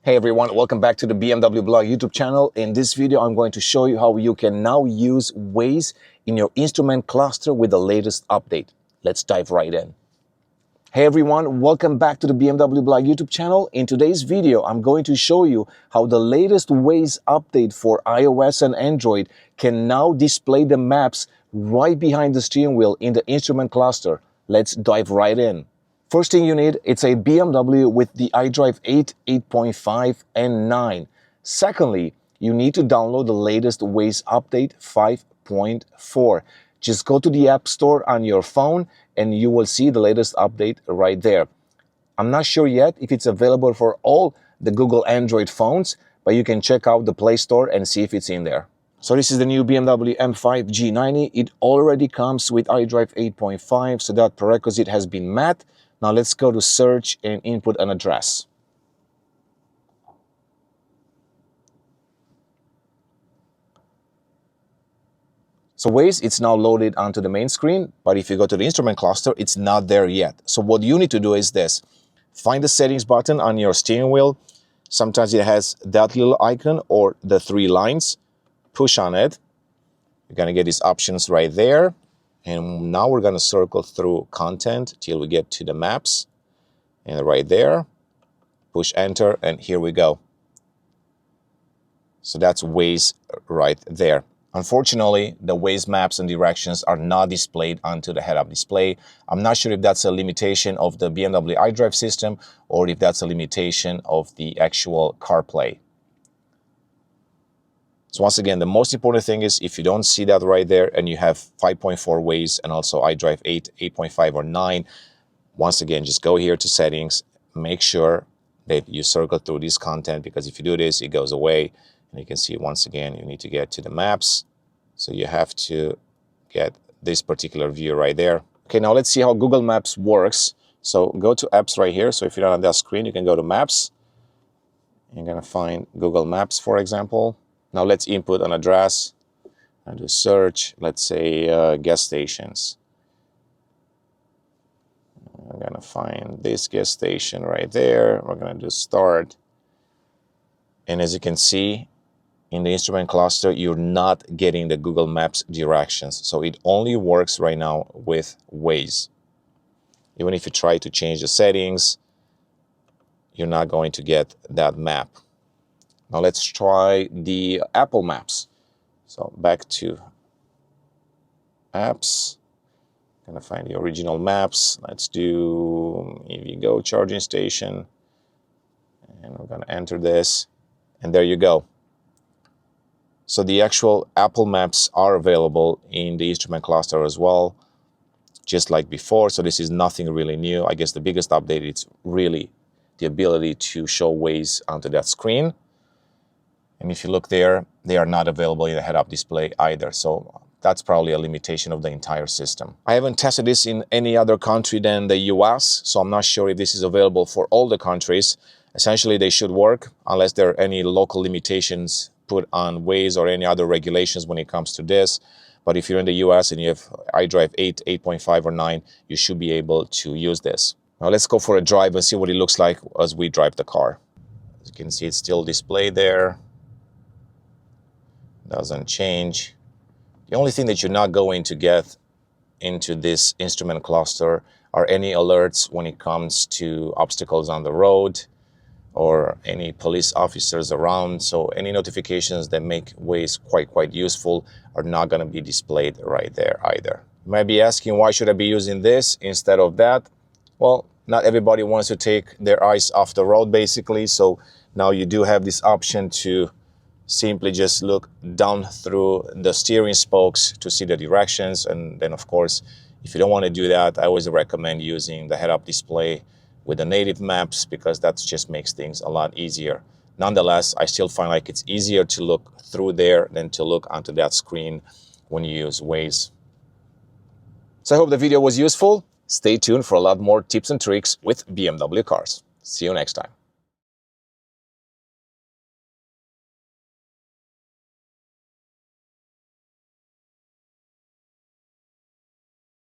Hey everyone, welcome back to the BMW Blog YouTube channel. In this video, I'm going to show you how you can now use Waze in your instrument cluster with the latest update. Let's dive right in. Hey everyone, welcome back to the BMW Blog YouTube channel. In today's video, I'm going to show you how the latest Waze update for iOS and Android can now display the maps right behind the steering wheel in the instrument cluster. Let's dive right in. First thing you need, it's a BMW with the iDrive 8, 8.5, and 9. Secondly, you need to download the latest Waze update 5.4. Just go to the App Store on your phone and you will see the latest update right there. I'm not sure yet if it's available for all the Google Android phones, but you can check out the Play Store and see if it's in there. So this is the new BMW M5 G90. It already comes with iDrive 8.5, so that prerequisite has been met. Now let's go to search and input an address. So Waze, it's now loaded onto the main screen, but if you go to the instrument cluster, it's not there yet. So what you need to do is this. Find the settings button on your steering wheel. Sometimes it has that little icon or the three lines. Push on it. You're gonna get these options right there. And now we're going to circle through content till we get to the maps. And right there, push enter, and here we go. So that's Waze right there. Unfortunately, the Waze maps and directions are not displayed onto the head-up display. I'm not sure if that's a limitation of the BMW iDrive system or if that's a limitation of the actual CarPlay. So once again, the most important thing is if you don't see that right there and you have 5.4 Waze and also iDrive 8, 8.5 or 9, once again, just go here to settings, make sure that you circle through this content, because if you do this, it goes away. And you can see once again, you need to get to the maps. So you have to get this particular view right there. Okay, now let's see how Google Maps works. So go to apps right here. So if you're not on that screen, you can go to maps. You're gonna find Google Maps, for example. Now let's input an address and do search, let's say gas stations. I'm gonna find this gas station right there. We're gonna do start. And as you can see, in the instrument cluster, you're not getting the Google Maps directions. So it only works right now with Waze. Even if you try to change the settings, you're not going to get that map. Now let's try the Apple Maps. So back to apps. Gonna find the original maps. Let's do EVgo charging station. And we're gonna enter this. And there you go. So the actual Apple Maps are available in the instrument cluster as well, just like before. So this is nothing really new. I guess the biggest update is really the ability to show Waze onto that screen. And if you look there, they are not available in the head-up display either. So that's probably a limitation of the entire system. I haven't tested this in any other country than the US, so I'm not sure if this is available for all the countries. Essentially, they should work unless there are any local limitations put on Waze or any other regulations when it comes to this. But if you're in the US and you have iDrive 8, 8.5 or 9, you should be able to use this. Now let's go for a drive and see what it looks like as we drive the car. As you can see, it's still displayed there. Doesn't change. The only thing that you're not going to get into this instrument cluster are any alerts when it comes to obstacles on the road or any police officers around. So any notifications that make Waze quite useful are not going to be displayed right there either. You might be asking, why should I be using this instead of that? Well, not everybody wants to take their eyes off the road, basically. So now you do have this option to simply just look down through the steering spokes to see the directions. And then, of course, if you don't want to do that, I always recommend using the head-up display with the native maps, because that just makes things a lot easier. Nonetheless, I still find like it's easier to look through there than to look onto that screen when you use Waze. So I hope the video was useful. Stay tuned for a lot more tips and tricks with BMW cars. See you next time.